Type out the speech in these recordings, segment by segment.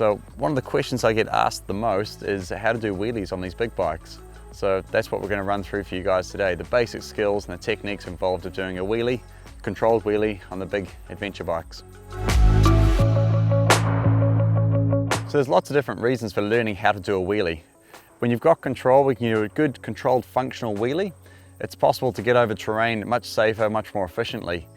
So one of the questions I get asked the most is how to do wheelies on these big bikes. So that's what we're going to run through for you guys today, the basic skills and the techniques involved of doing a wheelie, controlled wheelie on the big adventure bikes. So there's lots of different reasons for learning how to do a wheelie. When you've got control, we can do a good controlled functional wheelie. It's possible to get over terrain much safer, much more efficiently.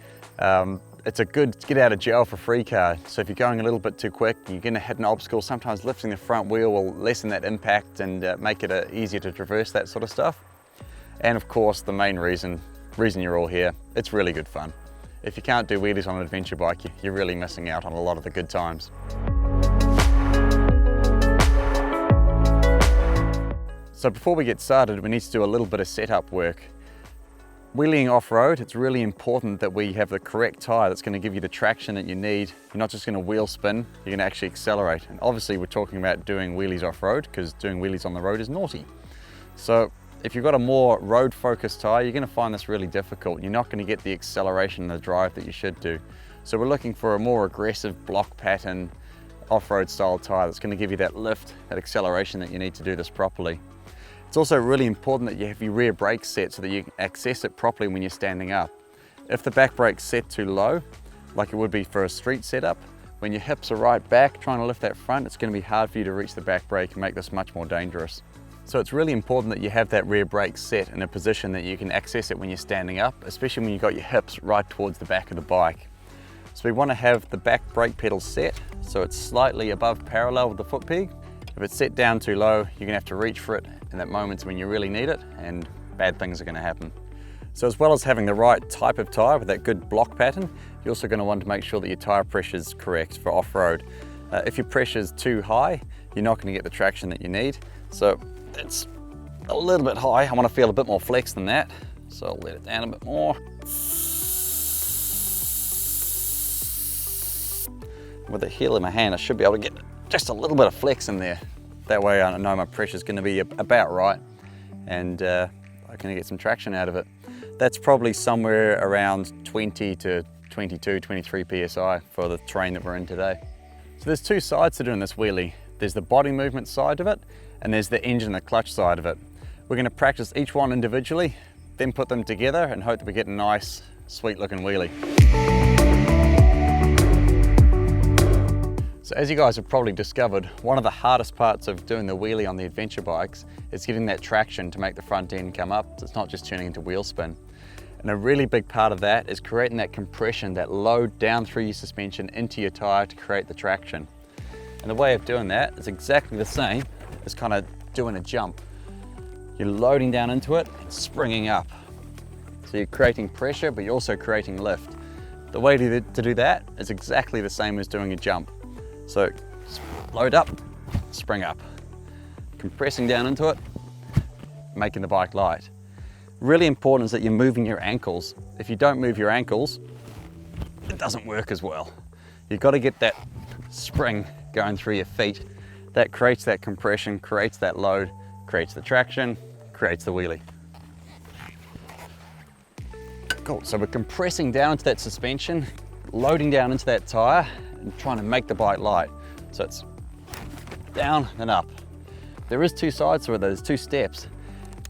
It's a good get out of jail for free car. So if you're going a little bit too quick, you're going to hit an obstacle, sometimes lifting the front wheel will lessen that impact and make it easier to traverse that sort of stuff. And of course, the main reason you're all here, it's really good fun. If you can't do wheelies on an adventure bike, you're really missing out on a lot of the good times. So before we get started, we need to do a little bit of setup work. Wheeling off-road, it's really important that we have the correct tyre that's going to give you the traction that you need. You're not just going to wheel spin, you're going to actually accelerate. And obviously we're talking about doing wheelies off-road because doing wheelies on the road is naughty. So if you've got a more road-focused tyre, you're going to find this really difficult. You're not going to get the acceleration and the drive that you should do. So we're looking for a more aggressive block pattern off-road style tyre that's going to give you that lift, that acceleration that you need to do this properly. It's also really important that you have your rear brake set so that you can access it properly when you're standing up. If the back brake's set too low, like it would be for a street setup, when your hips are right back trying to lift that front, it's going to be hard for you to reach the back brake and make this much more dangerous. So it's really important that you have that rear brake set in a position that you can access it when you're standing up, especially when you've got your hips right towards the back of the bike. So we want to have the back brake pedal set so it's slightly above parallel with the foot peg. If it's set down too low, you're going to have to reach for it in that moments when you really need it, and bad things are going to happen. So as well as having the right type of tyre with that good block pattern, you're also going to want to make sure that your tyre pressure is correct for off-road. If your pressure is too high, you're not going to get the traction that you need. So it's a little bit high. I want to feel a bit more flex than that. So I'll let it down a bit more. With the heel of my hand, I should be able to get just a little bit of flex in there. That way I know my pressure is going to be about right and I'm going to get some traction out of it. That's probably somewhere around 20 to 22, 23 psi for the terrain that we're in today. So there's two sides to doing this wheelie. There's the body movement side of it and there's the engine and the clutch side of it. We're going to practice each one individually, then put them together and hope that we get a nice, sweet looking wheelie. So as you guys have probably discovered, one of the hardest parts of doing the wheelie on the adventure bikes is getting that traction to make the front end come up. So it's not just turning into wheel spin. And a really big part of that is creating that compression, that load down through your suspension into your tyre to create the traction. And the way of doing that is exactly the same as kind of doing a jump. You're loading down into it and springing up. So you're creating pressure, but you're also creating lift. The way to do that is exactly the same as doing a jump. So load up, spring up, compressing down into it, making the bike light. Really important is that you're moving your ankles. If you don't move your ankles, it doesn't work as well. You've got to get that spring going through your feet. That creates that compression, creates that load, creates the traction, creates the wheelie. Cool, so we're compressing down into that suspension, loading down into that tyre, and trying to make the bike light. So it's down and up. There is two sides to it, there's two steps.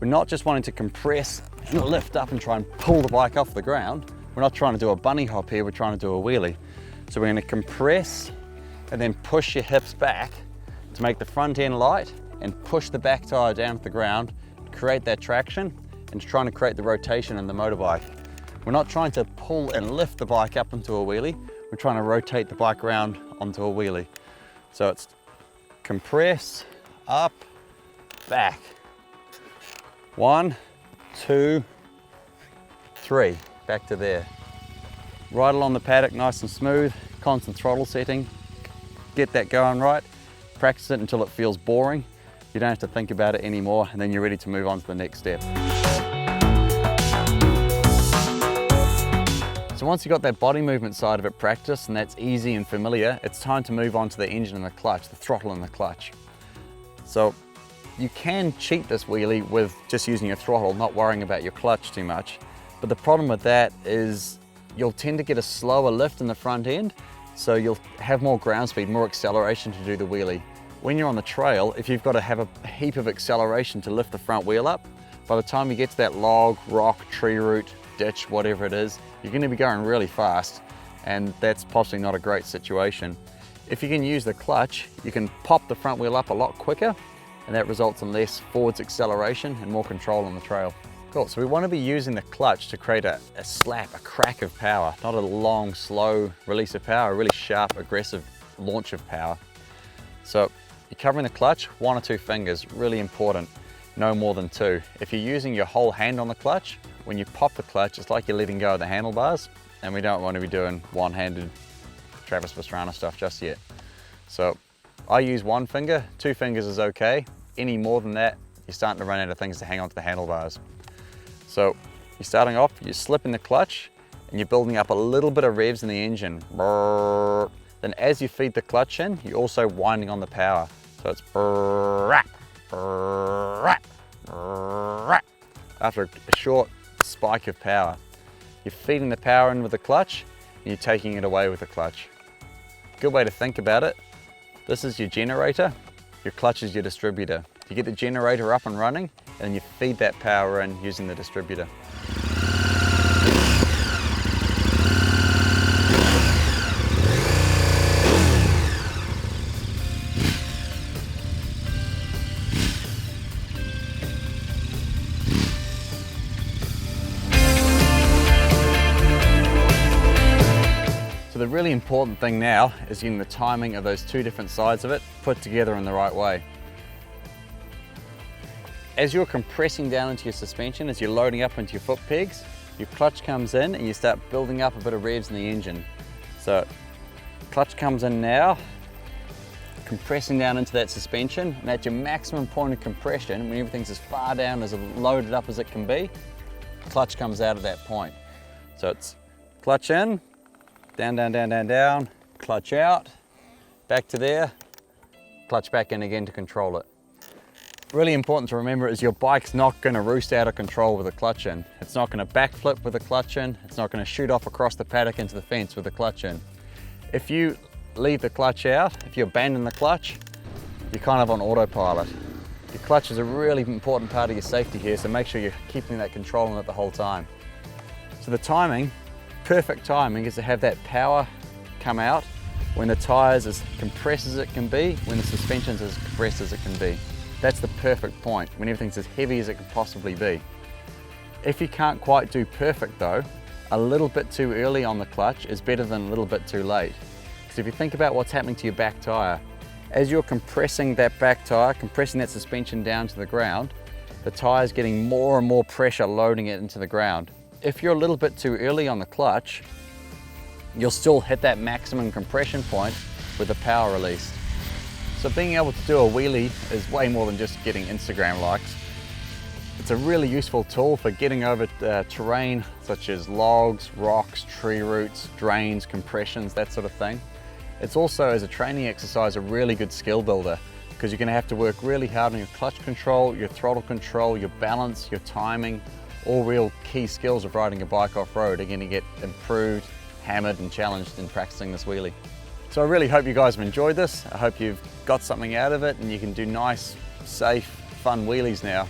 We're not just wanting to compress and lift up and try and pull the bike off the ground. We're not trying to do a bunny hop here, we're trying to do a wheelie. So we're going to compress and then push your hips back to make the front end light and push the back tyre down to the ground, create that traction and trying to create the rotation in the motorbike. We're not trying to pull and lift the bike up into a wheelie, we're trying to rotate the bike around onto a wheelie. So it's compress, up, back. 1, 2, 3, back to there. Right along the paddock, nice and smooth, constant throttle setting. Get that going right, practice it until it feels boring. You don't have to think about it anymore and then you're ready to move on to the next step. So once you've got that body movement side of it practiced and that's easy and familiar, it's time to move on to the engine and the clutch, the throttle and the clutch. So you can cheat this wheelie with just using your throttle, not worrying about your clutch too much. But the problem with that is you'll tend to get a slower lift in the front end So you'll have more ground speed, more acceleration to do the wheelie. When you're on the trail, if you've got to have a heap of acceleration to lift the front wheel up, by the time you get to that log, rock, tree root, ditch, whatever it is, you're going to be going really fast, and that's possibly not a great situation. If you can use the clutch, you can pop the front wheel up a lot quicker, and that results in less forwards acceleration and more control on the trail. Cool, so we want to be using the clutch to create a slap, a crack of power, not a long, slow release of power, a really sharp, aggressive launch of power. So you're covering the clutch, 1 or 2 fingers, really important, no more than 2. If you're using your whole hand on the clutch, when you pop the clutch, it's like you're letting go of the handlebars, and we don't want to be doing one-handed Travis Pastrana stuff just yet. So I use 1 finger, 2 fingers is okay. Any more than that, you're starting to run out of things to hang onto the handlebars. So you're starting off, you're slipping the clutch, and you're building up a little bit of revs in the engine. Brrr. Then as you feed the clutch in, you're also winding on the power. So it's brrr, brrr, brrr. After a short spike of power, you're feeding the power in with the clutch, and you're taking it away with the clutch. Good way to think about it, this is your generator, your clutch is your distributor. You get the generator up and running, and you feed that power in using the distributor. So the really important thing now is getting the timing of those 2 different sides of it put together in the right way. As you're compressing down into your suspension, as you're loading up into your foot pegs, your clutch comes in and you start building up a bit of revs in the engine. So clutch comes in now, compressing down into that suspension, and at your maximum point of compression, when everything's as far down, as loaded up as it can be, clutch comes out at that point. So it's clutch in, down, down, down, down, down, clutch out, back to there, clutch back in again to control it. Really important to remember is your bike's not going to roost out of control with a clutch in. It's not going to backflip with a clutch in. It's not going to shoot off across the paddock into the fence with a clutch in. If you leave the clutch out, if you abandon the clutch, you're kind of on autopilot. Your clutch is a really important part of your safety here, so make sure you're keeping that control on it the whole time. So the timing, perfect timing, is to have that power come out when the tyre's as compressed as it can be, when the suspension's as compressed as it can be. That's the perfect point, when everything's as heavy as it can possibly be. If you can't quite do perfect though, a little bit too early on the clutch is better than a little bit too late. Because if you think about what's happening to your back tyre, as you're compressing that back tyre, compressing that suspension down to the ground, the tyre's getting more and more pressure loading it into the ground. If you're a little bit too early on the clutch, you'll still hit that maximum compression point with the power released. So being able to do a wheelie is way more than just getting Instagram likes. It's a really useful tool for getting over terrain such as logs, rocks, tree roots, drains, compressions, that sort of thing. It's also, as a training exercise, a really good skill builder because you're going to have to work really hard on your clutch control, your throttle control, your balance, your timing, all real key skills of riding a bike off-road are going to get improved, hammered and challenged in practicing this wheelie. So I really hope you guys have enjoyed this. I hope you've got something out of it and you can do nice, safe, fun wheelies now.